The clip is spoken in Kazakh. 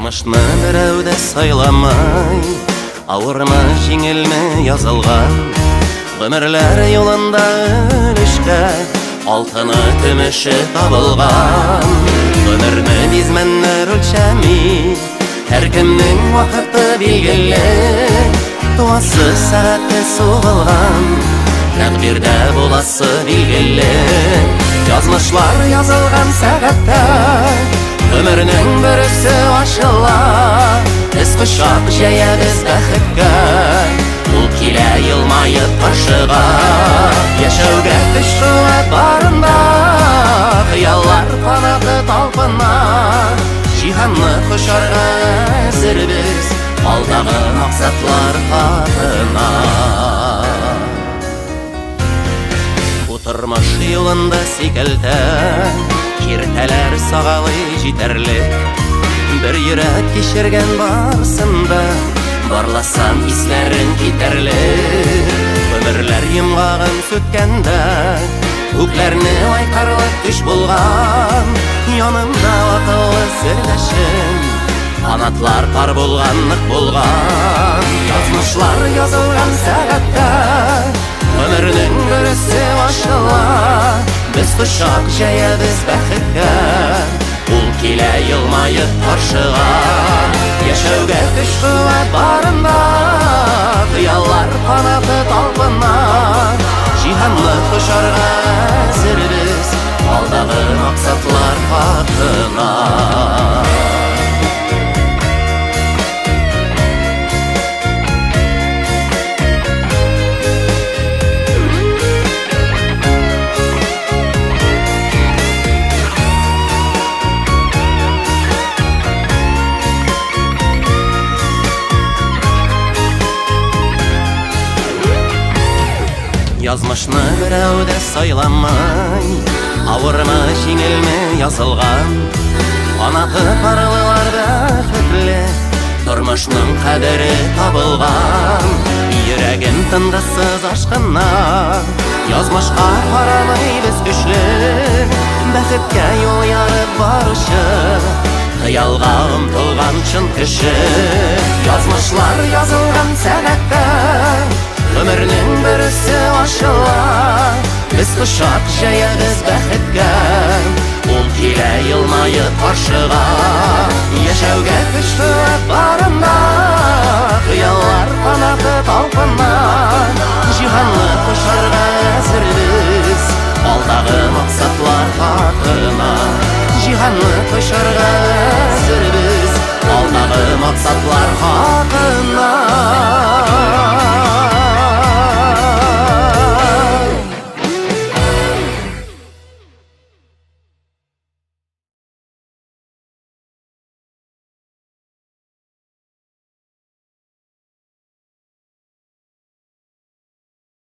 Язмышны біреуді сайламай, ауырма жеңілме язылған. Өмірлер юлында өлішке, алтыны күміші табылған. Өмірні бизменнер өлшәми, әркімнің вақыты белгілі. Туасы сәғатты соғылған, тәқдирдә боласы белгілі. Язмышлар язылған сәғатта, өмірнің бүрісі ашыла. Біз құшақ жәябіз бәхітке, бұл келе елмайып қаршыға. Яшәуге күш қуат барында, қияллар қанаты талпына. Жиһанны құшарға әзір біз, алдағы мақсатлар хатына. Тұрмыш юлында секілді, кертәләр сағалы жетерлік. Бір йөрәк кешерген барсында, барласам исләрін кетерлік. Өмірләр йымғағын сөткәндә, көкләрне айқарлық күш болған. Янымда вақылы серләшім, қанатлар пар болғанлық болған. Язмышлар язылған сәғатта, өмірнің бүрісі ашыла. Біз құшақ жәябіз бәхітке, бұл келе елмайып қаршыға. Яшәуге күш қуат барында, қияллар қанаты талпына. Жиһанны құшарға әзір біз, алдағы мақсатлар хатына. Язмышны біреуді сайламай, ауырма жеңілме язылған. Қанаты парлылар бәхетлі, тұрмышның қадірі табылған. Йөрәгім тындысыз ашқына, язмышқа қарамай біз күшлі. Бәхетке yol ярып барушы, қиялға ұмтылған шын кіші. Язмышлар язылған сәғатта, өмірнің бүрісі ашыла. Біз құшақ жәябіз бәхітке, ол келе елмайып қаршыға. Яшәуге күш қуат барында, қияллар қанаты талпына. Жиһанны құшарға әзір біз, алдағы мақсатлар хатына. Жиһанны құшарға әзір біз, алдағы мақсатлар